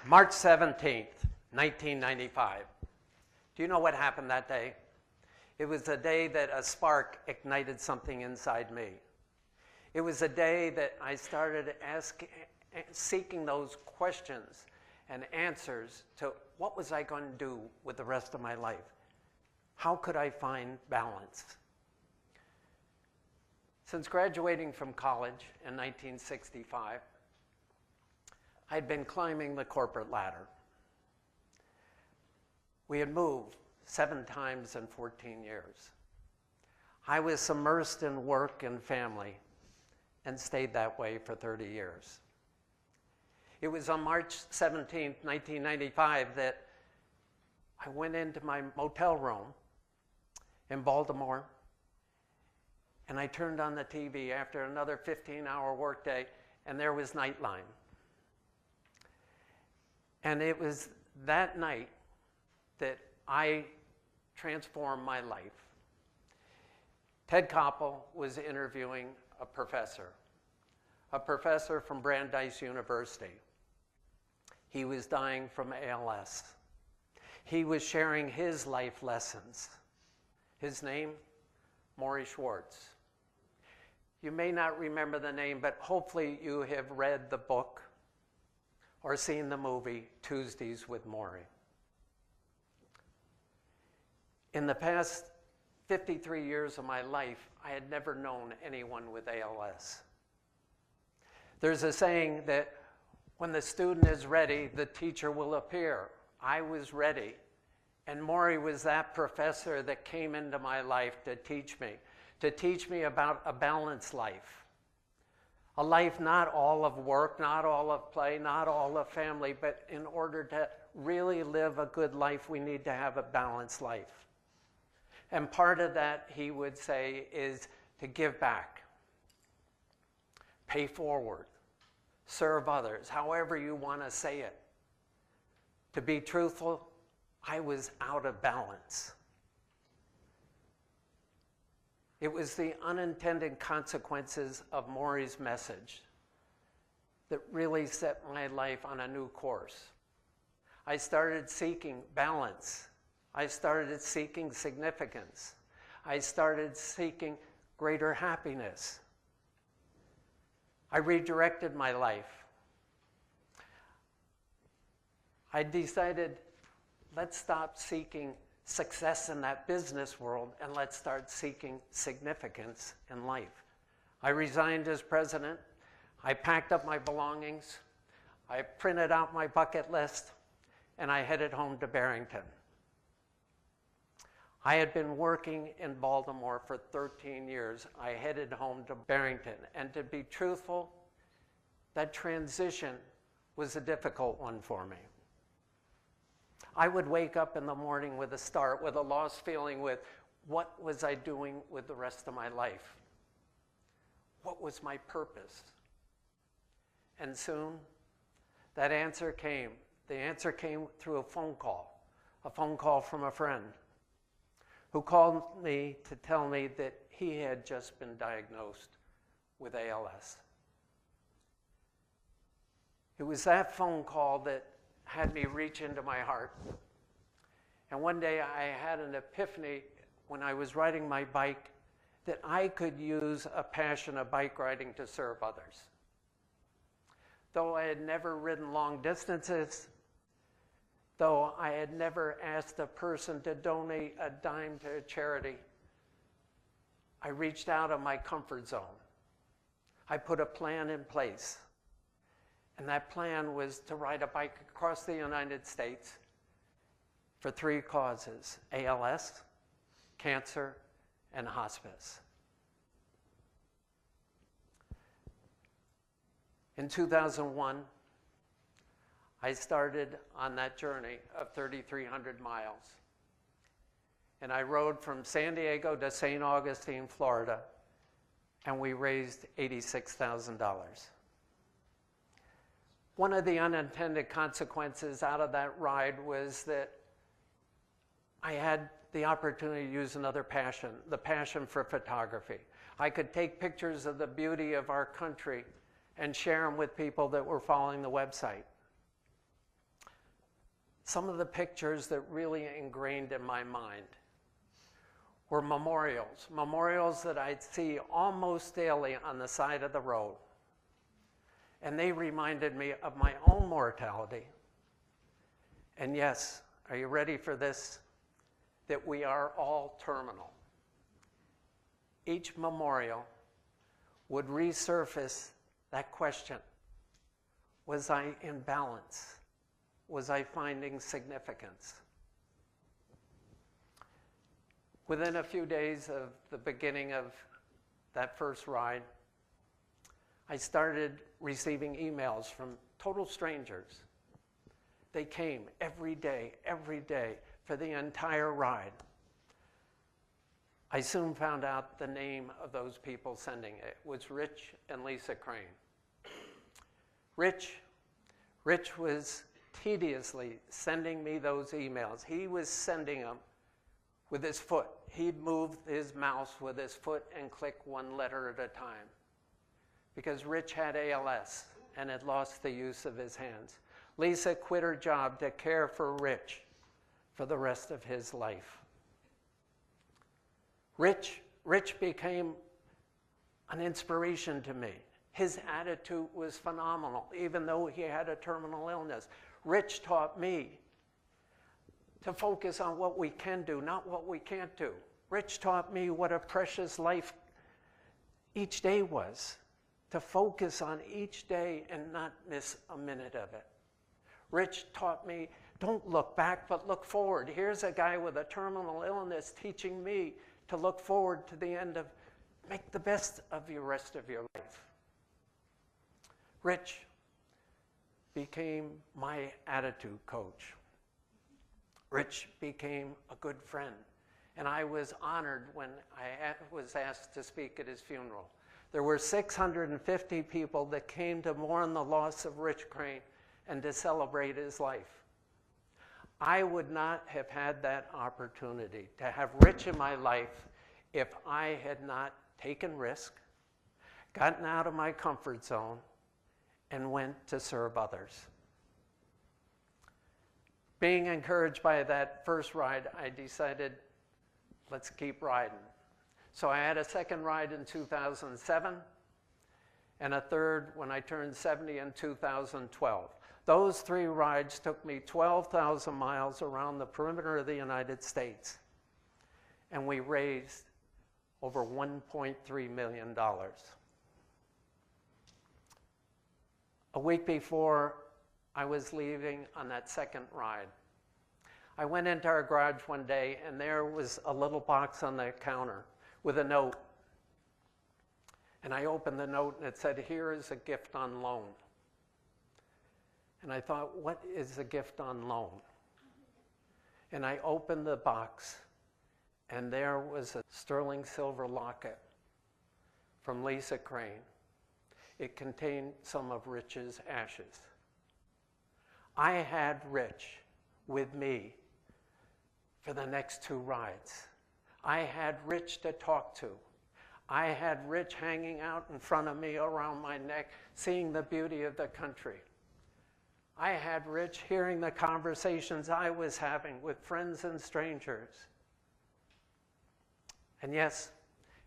March 17th, 1995. Do you know what happened that day? It was a day that a spark ignited something inside me. It was a day that I started seeking those questions and answers to what was I going to do with the rest of my life? How could I find balance? Since graduating from college in 1965, I'd been climbing the corporate ladder. We had moved 7 times in 14 years. I was immersed in work and family and stayed that way for 30 years. It was on March 17th, 1995 that I went into my motel room in Baltimore and I turned on the TV after another 15-hour workday, and there was Nightline. And it was that night that I transformed my life. Ted Koppel was interviewing a professor from Brandeis University. He was dying from ALS. He was sharing his life lessons. His name, Maury Schwartz. You may not remember the name, but hopefully you have read the book or seen the movie Tuesdays with Maury. In the past 53 years of my life, I had never known anyone with ALS. There's a saying that when the student is ready, the teacher will appear. I was ready. And Maury was that professor that came into my life to teach me about a balanced life. A life not all of work, not all of play, not all of family, but in order to really live a good life, we need to have a balanced life. And part of that, he would say, is to give back, pay forward, serve others, however you want to say it. To be truthful, I was out of balance. It was the unintended consequences of Maury's message that really set my life on a new course. I started seeking balance. I started seeking significance. I started seeking greater happiness. I redirected my life. I decided, let's stop seeking success in that business world and let's start seeking significance in life. I resigned as president. I packed up my belongings. I printed out my bucket list and I headed home to Barrington. I had been working in Baltimore for 13 years. I headed home to Barrington. And to be truthful, that transition was a difficult one for me. I would wake up in the morning with a lost feeling with, what was I doing with the rest of my life? What was my purpose? And soon, that answer came. The answer came through a phone call from a friend who called me to tell me that he had just been diagnosed with ALS. It was that phone call that had me reach into my heart. And one day I had an epiphany when I was riding my bike that I could use a passion of bike riding to serve others. Though I had never ridden long distances, though I had never asked a person to donate a dime to a charity, I reached out of my comfort zone. I put a plan in place. And that plan was to ride a bike across the United States for 3 causes: ALS, cancer, and hospice. In 2001, I started on that journey of 3,300 miles. And I rode from San Diego to St. Augustine, Florida, and we raised $86,000. One of the unintended consequences out of that ride was that I had the opportunity to use another passion, the passion for photography. I could take pictures of the beauty of our country and share them with people that were following the website. some of the pictures that really ingrained in my mind were memorials that I'd see almost daily on the side of the road. And they reminded me of my own mortality. And yes, are you ready for this? That we are all terminal. Each memorial would resurface that question. Was I in balance? Was I finding significance? Within a few days of the beginning of that first ride, I started receiving emails from total strangers. They came every day, for the entire ride. I soon found out the name of those people sending it. It was Rich and Lisa Crane. Rich was tediously sending me those emails. He was sending them with his foot. He'd move his mouse with his foot and click one letter at a time. Because Rich had ALS and had lost the use of his hands. Lisa quit her job to care for Rich for the rest of his life. Rich became an inspiration to me. His attitude was phenomenal, even though he had a terminal illness. Rich taught me to focus on what we can do, not what we can't do. Rich taught me what a precious life each day was, to focus on each day and not miss a minute of it. Rich taught me, don't look back, but look forward. Here's a guy with a terminal illness teaching me to look forward to the end of, make the best of the rest of your life. Rich became my attitude coach. Rich became a good friend. And I was honored when I was asked to speak at his funeral. There were 650 people that came to mourn the loss of Rich Crane and to celebrate his life. I would not have had that opportunity to have Rich in my life if I had not taken risk, gotten out of my comfort zone, and went to serve others. Being encouraged by that first ride, I decided, let's keep riding. So I had a second ride in 2007, and a third when I turned 70 in 2012. Those 3 rides took me 12,000 miles around the perimeter of the United States, and we raised over $1.3 million. A week before I was leaving on that second ride, I went into our garage one day, and there was a little box on the counter with a note. And I opened the note, and it said, "Here is a gift on loan." And I thought, what is a gift on loan? And I opened the box, and there was a sterling silver locket from Lisa Crane. It contained some of Rich's ashes. I had Rich with me for the next 2 rides. I had Rich to talk to. I had Rich hanging out in front of me around my neck, seeing the beauty of the country. I had Rich hearing the conversations I was having with friends and strangers. And yes,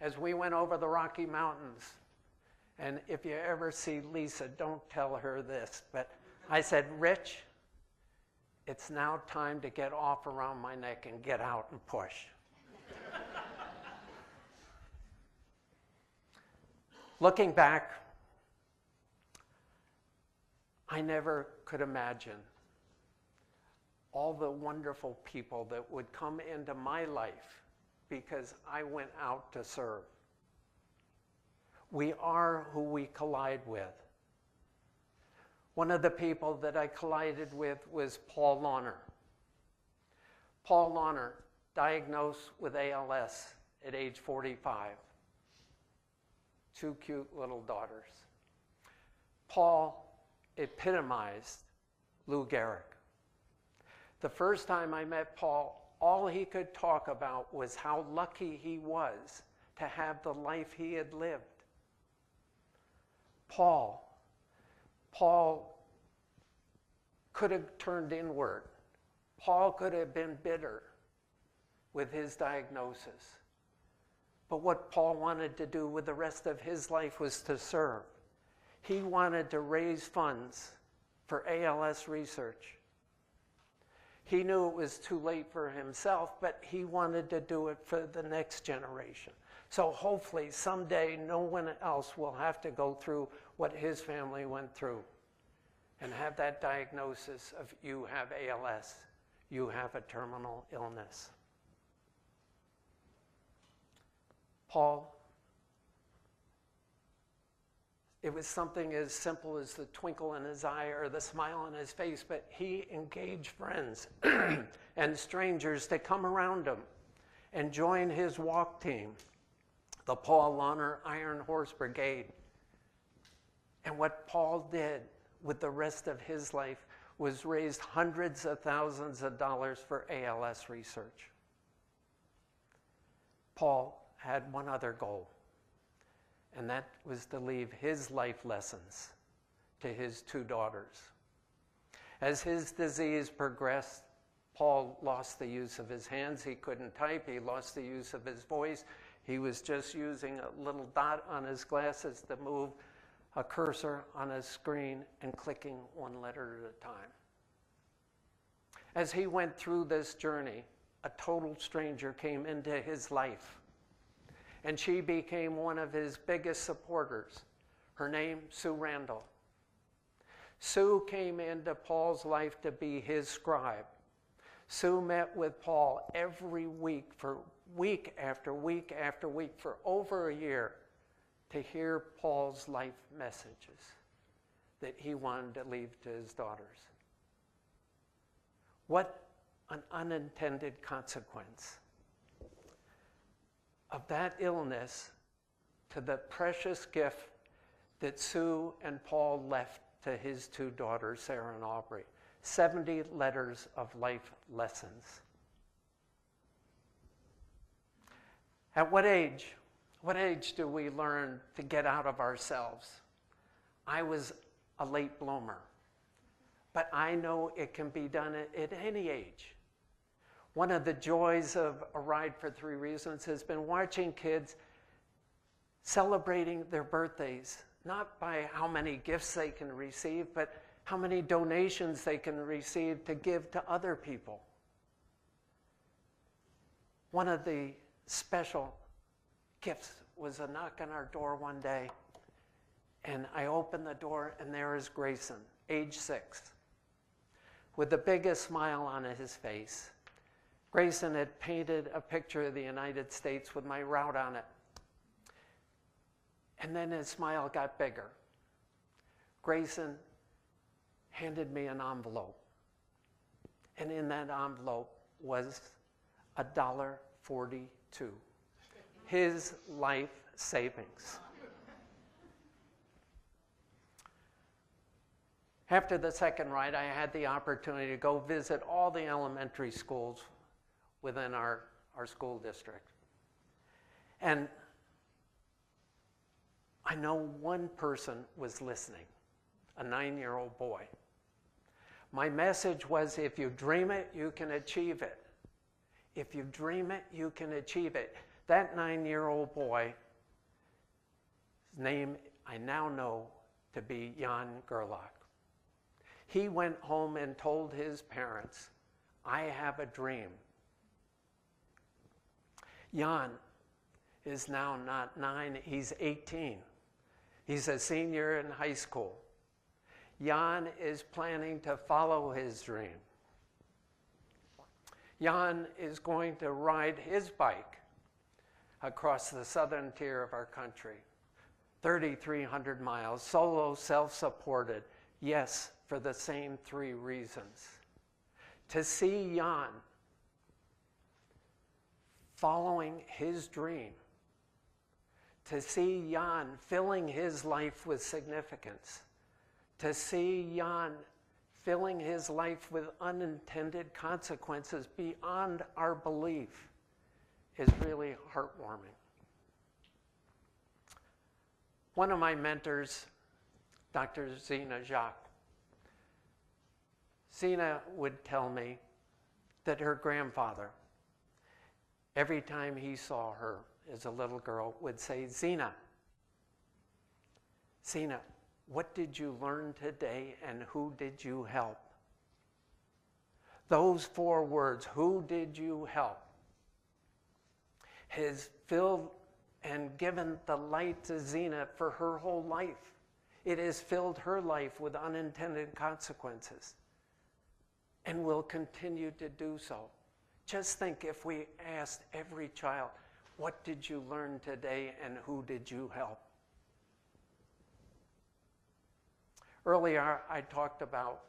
as we went over the Rocky Mountains, and if you ever see Lisa, don't tell her this, but I said, "Rich, it's now time to get off around my neck and get out and push." Looking back, I never could imagine all the wonderful people that would come into my life because I went out to serve. We are who we collide with. One of the people that I collided with was Paul Launer. Paul Launer, diagnosed with ALS at age 45. 2 cute little daughters. Paul epitomized Lou Gehrig. The first time I met Paul, all he could talk about was how lucky he was to have the life he had lived. Paul could have turned inward Paul could have been bitter with his diagnosis. But what Paul wanted to do with the rest of his life was to serve. He wanted to raise funds for ALS research. He knew it was too late for himself, but he wanted to do it for the next generation. So hopefully someday no one else will have to go through what his family went through and have that diagnosis of you have ALS, you have a terminal illness. Paul, it was something as simple as the twinkle in his eye or the smile on his face, but he engaged friends and strangers to come around him and join his walk team, the Paul Launer Iron Horse Brigade. And what Paul did with the rest of his life was raised hundreds of thousands of dollars for ALS research. Paul had one other goal, and that was to leave his life lessons to his two daughters. As his disease progressed, Paul lost the use of his hands. He couldn't type. He lost the use of his voice. He was just using a little dot on his glasses to move a cursor on a screen and clicking one letter at a time. As he went through this journey, a total stranger came into his life, and she became one of his biggest supporters. Her name, Sue Randall. Sue came into Paul's life to be his scribe. Sue met with Paul every week for week after week after week for over a year to hear Paul's life messages that he wanted to leave to his daughters. What an unintended consequence of that illness to the precious gift that Sue and Paul left to his two daughters, Sarah and Aubrey. 70 letters of life lessons. At what age do we learn to get out of ourselves? I was a late bloomer, but I know it can be done at any age. One of the joys of A Ride for Three Reasons has been watching kids celebrating their birthdays, not by how many gifts they can receive, but how many donations they can receive to give to other people. One of the special gifts was a knock on our door one day, and I opened the door, and there is Grayson, age 6, with the biggest smile on his face. Grayson had painted a picture of the United States with my route on it. And then his smile got bigger. Grayson handed me an envelope. And in that envelope was $1.42. His life savings. After the second ride, I had the opportunity to go visit all the elementary schools within our school district. And I know one person was listening, a 9-year-old boy. My message was, if you dream it, you can achieve it. If you dream it, you can achieve it. That 9-year-old boy, his name I now know to be Jan Gerlach. He went home and told his parents, I have a dream. Jan is now not 9, he's 18. He's a senior in high school. Jan is planning to follow his dream. Jan is going to ride his bike across the southern tier of our country, 3,300 miles, solo, self-supported, yes, for the same 3 reasons. To see Jan following his dream, to see Jan filling his life with significance, to see Jan filling his life with unintended consequences beyond our belief is really heartwarming. One of my mentors, Dr. Zena Jacques, Zena would tell me that her grandfather, every time he saw her as a little girl, would say, Zena, Zena, what did you learn today and who did you help? Those 4 words, who did you help, has filled and given the light to Zena for her whole life. It has filled her life with unintended consequences and will continue to do so. Just think if we asked every child, what did you learn today and who did you help? Earlier, I talked about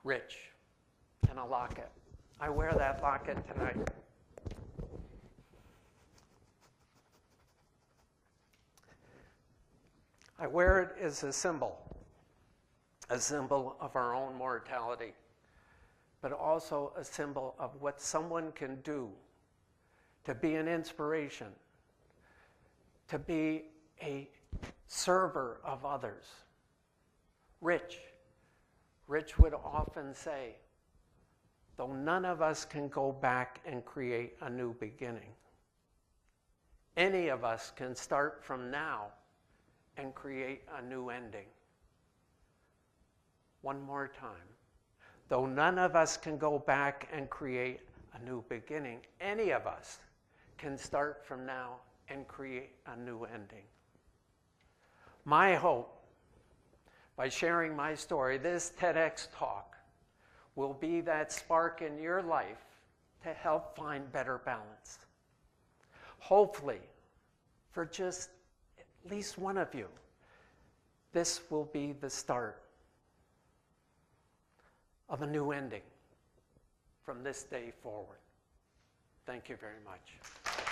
Rich and a locket. I wear that locket tonight. I wear it as a symbol of our own mortality, but also a symbol of what someone can do to be an inspiration, to be a server of others. Rich would often say, though none of us can go back and create a new beginning, any of us can start from now and create a new ending. One more time. Though none of us can go back and create a new beginning, any of us can start from now and create a new ending. My hope, by sharing my story, this TEDx talk will be that spark in your life to help find better balance. Hopefully, for just at least one of you, this will be the start of a new ending from this day forward. Thank you very much.